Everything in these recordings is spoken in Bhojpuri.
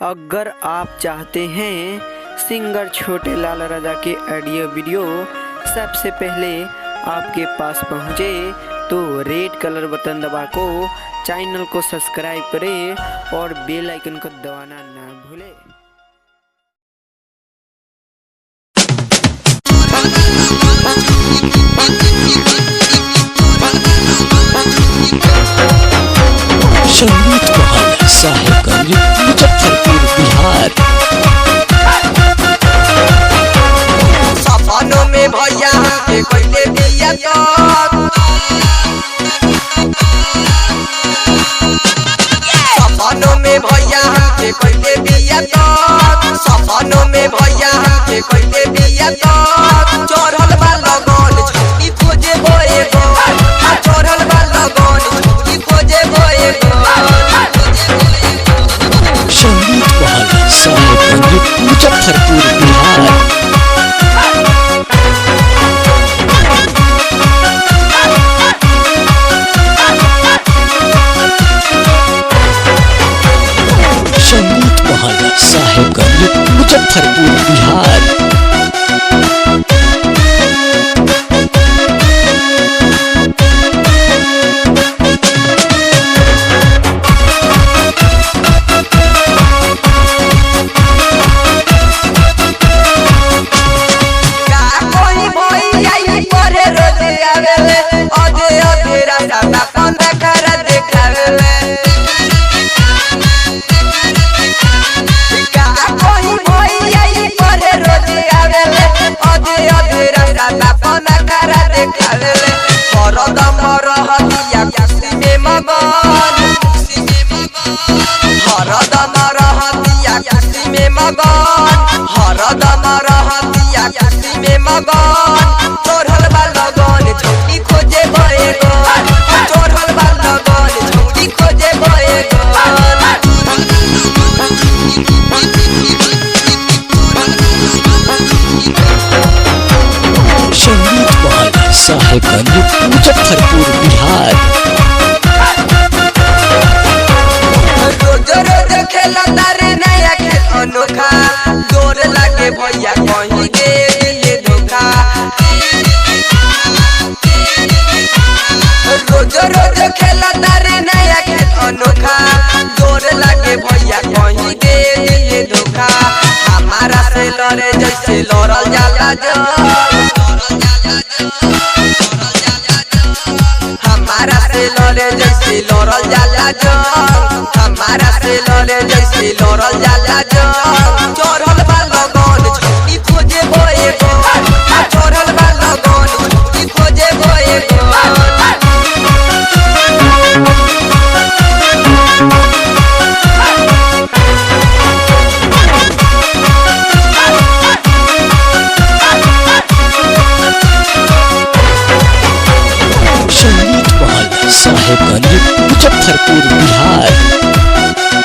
अगर आप चाहते हैं सिंगर छोटे लाल राजा के ऑडियो वीडियो सबसे पहले आपके पास पहुंचे तो रेड कलर बटन दबा को चैनल को सब्सक्राइब करें और बेल आइकन को दबाना ना भूलें। संगीत महल साहेबगंज मुजफ्फरपुर बिहार। सपनों में भैया के कोई दिया सपनों में भैया के कोई दिया सपनों में भैया के कोई दिया चढ़ल बा लगन छुट्टी खोजे बोए चढ़ल बा लगन छुट्टी खोजे बोए संगीत महल साहेबगंज मुजफ्फरपुर बिहार। संगीत महल साहेबगंज मुजफ्फरपुर बिहार। हरदम रहतिया खुशी में मगन चढ़ल बा लगन छौड़ी खोजे बएगन चढ़ल बा लगन छौड़ी खोजे बएगन। संगीत महल साहेबगंज मुजफ्फरपुर बिहार। रोज रोज खेला तारे नया खेल अनोखा जोर लागे भैया कहीं के दिए धोखा। रोज रोज खेला तारे नया खेल अनोखा जोर लागे भैया कहीं के दिए धोखा। हमारा से लड़े जैसे लड़ल जाला हमारा से लड़े जैसे लड़ल जाला हमारा से लड़े जैसे लड़ल जाला चढ़ल बा लगन छुट्टी खोजे बोए चढ़ल बा लगन छुट्टी खोजे बोए। संगीत महल साहेबगंज मुजफ्फरपुर बिहार।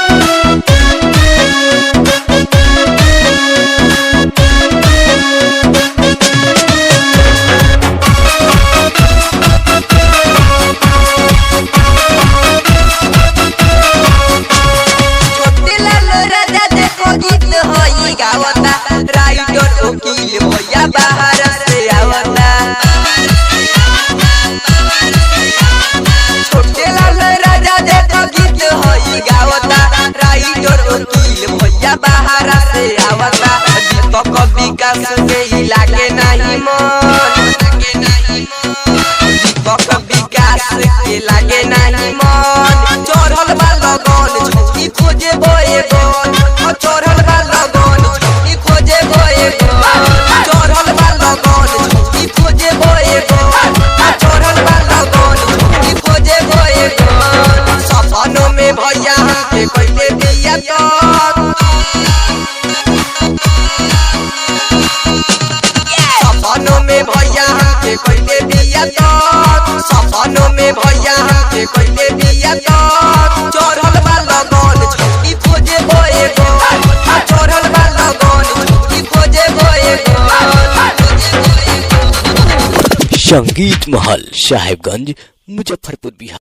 राइटर वकील भैया बाहर से आवता छोटे लाल राजा देखो गीत होई गावता राइटर वकील भैया बाहर से आवता दीपक विकास के लागे नहीं मन दीपक विकास के लागे नहीं मन चढ़ल बा लगन छुट्टी खोजे बोए चढ़ल बा लगन छुट्टी खोजे बोए चढ़ल बा लगन छुट्टी खोजे बोए चढ़ल बा लगन छुट्टी खोजे बोए। सपनों में भैया के कोई दिया सपनों में भैया के कोई दिया सपनों में भैया के कोई दिया चढ़ल बा लगन छुट्टी खोजे बोए चढ़ल बा लगन छुट्टी खोजे बोए। संगीत महल साहेबगंज मुजफ्फरपुर बिहार।